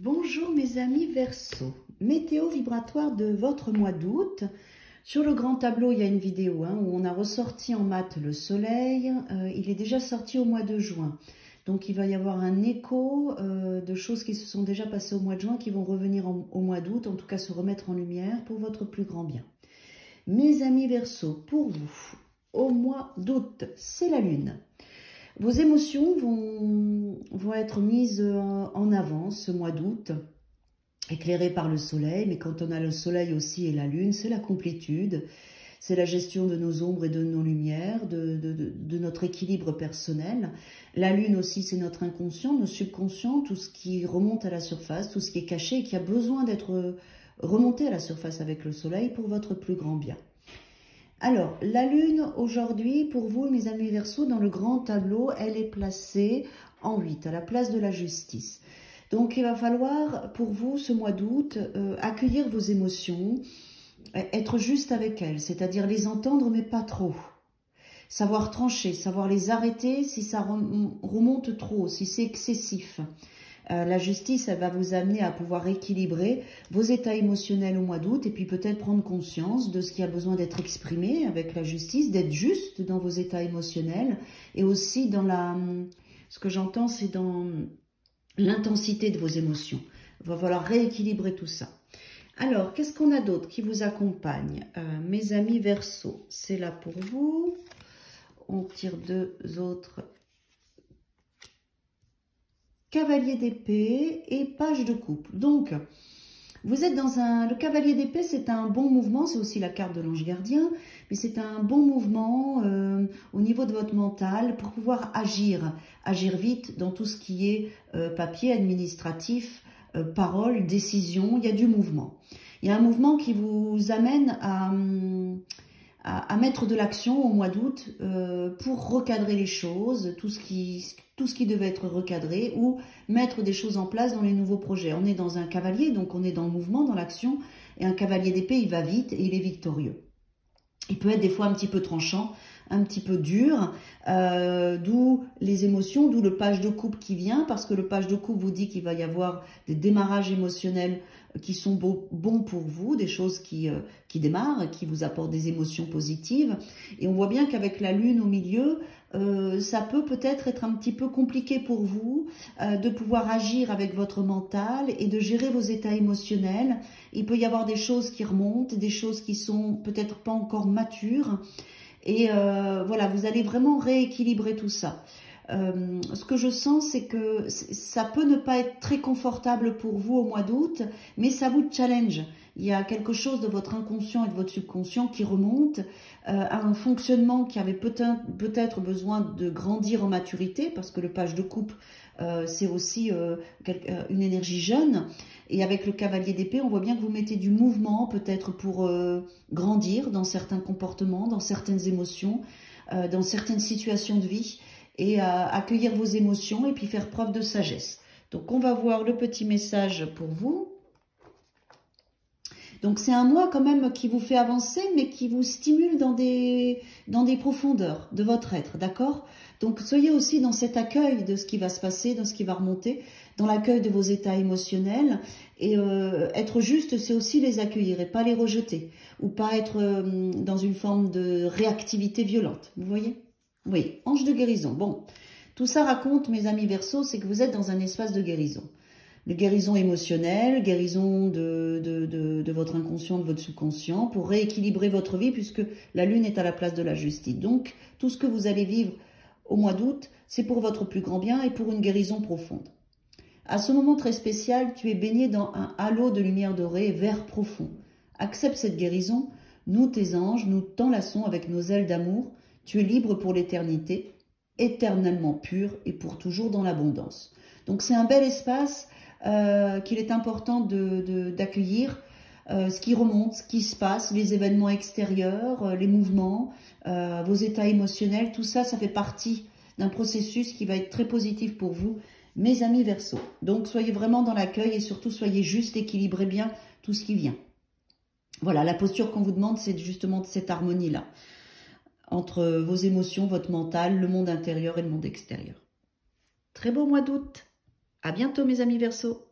Bonjour mes amis Verseau, météo vibratoire de votre mois d'août. Sur le grand tableau, il y a une vidéo où on a ressorti en mat le soleil. Il est déjà sorti au mois de juin. Donc il va y avoir un écho de choses qui se sont déjà passées au mois de juin qui vont revenir au mois d'août, en tout cas se remettre en lumière pour votre plus grand bien. Mes amis Verseau, pour vous, au mois d'août, c'est la lune. Vos émotions vont être mises en avant ce mois d'août, éclairées par le soleil. Mais quand on a le soleil aussi et la lune, c'est la complétude. C'est la gestion de nos ombres et de nos lumières, de notre équilibre personnel. La lune aussi, c'est notre inconscient, nos subconscients, tout ce qui remonte à la surface, tout ce qui est caché et qui a besoin d'être remonté à la surface avec le soleil pour votre plus grand bien. Alors, la lune, aujourd'hui, pour vous, mes amis Verseau, dans le grand tableau, elle est placée en 8, à la place de la justice. Donc, il va falloir, pour vous, ce mois d'août, accueillir vos émotions, être juste avec elles, c'est-à-dire les entendre, mais pas trop. Savoir trancher, savoir les arrêter si ça remonte trop, si c'est excessif. La justice, elle va vous amener à pouvoir équilibrer vos états émotionnels au mois d'août et puis peut-être prendre conscience de ce qui a besoin d'être exprimé avec la justice, d'être juste dans vos états émotionnels et aussi dans ce que j'entends, c'est dans l'intensité de vos émotions. Il va falloir rééquilibrer tout ça. Alors, qu'est-ce qu'on a d'autre qui vous accompagne? Mes amis Verseau, c'est là pour vous. On tire deux autres. Cavalier d'épée et page de coupe. Donc, vous êtes dans le cavalier d'épée, c'est un bon mouvement, c'est aussi la carte de l'ange gardien, mais c'est un bon mouvement au niveau de votre mental pour pouvoir agir vite dans tout ce qui est papier administratif, parole, décision, il y a du mouvement. Il y a un mouvement qui vous amène à mettre de l'action au mois d'août pour recadrer les choses, tout ce qui devait être recadré, ou mettre des choses en place dans les nouveaux projets. On est dans un cavalier, donc on est dans le mouvement, dans l'action, et un cavalier d'épée, il va vite et il est victorieux. Il peut être des fois un petit peu tranchant, un petit peu dur, d'où les émotions, d'où le page de coupe qui vient, parce que le page de coupe vous dit qu'il va y avoir des démarrages émotionnels qui sont bons pour vous, des choses qui démarrent, qui vous apportent des émotions positives. Et on voit bien qu'avec la lune au milieu, ça peut-être être un petit peu compliqué pour vous de pouvoir agir avec votre mental et de gérer vos états émotionnels. Il peut y avoir des choses qui remontent, des choses qui sont peut-être pas encore matures. Et voilà, vous allez vraiment rééquilibrer tout ça. Ce que je sens, c'est que ça peut ne pas être très confortable pour vous au mois d'août, mais ça vous challenge. Il y a quelque chose de votre inconscient et de votre subconscient qui remonte à un fonctionnement qui avait peut-être besoin de grandir en maturité, parce que le page de coupe, c'est aussi une énergie jeune. Et avec le cavalier d'épée, on voit bien que vous mettez du mouvement, peut-être pour grandir dans certains comportements, dans certaines émotions, dans certaines situations de vie, et accueillir vos émotions et puis faire preuve de sagesse. Donc, on va voir le petit message pour vous. Donc, c'est un mois quand même qui vous fait avancer, mais qui vous stimule dans des profondeurs de votre être, d'accord? Donc, soyez aussi dans cet accueil de ce qui va se passer, de ce qui va remonter, dans l'accueil de vos états émotionnels. Et être juste, c'est aussi les accueillir et pas les rejeter. Ou pas être dans une forme de réactivité violente, vous voyez? Oui, ange de guérison. Bon, tout ça raconte, mes amis Verseau, c'est que vous êtes dans un espace de guérison. De guérison émotionnelle, guérison de votre inconscient, de votre subconscient, pour rééquilibrer votre vie, puisque la lune est à la place de la justice. Donc, tout ce que vous allez vivre au mois d'août, c'est pour votre plus grand bien et pour une guérison profonde. À ce moment très spécial, tu es baigné dans un halo de lumière dorée, vert profond. Accepte cette guérison. Nous, tes anges, nous t'enlaçons avec nos ailes d'amour. Tu es libre pour l'éternité, éternellement pur et pour toujours dans l'abondance. Donc c'est un bel espace qu'il est important d'accueillir, ce qui remonte, ce qui se passe, les événements extérieurs, les mouvements, vos états émotionnels, tout ça, ça fait partie d'un processus qui va être très positif pour vous, mes amis Verseau. Donc soyez vraiment dans l'accueil et surtout soyez juste, équilibrez bien tout ce qui vient. Voilà, la posture qu'on vous demande, c'est justement cette harmonie-là entre vos émotions, votre mental, le monde intérieur et le monde extérieur. Très beau mois d'août. À bientôt mes amis Verseau.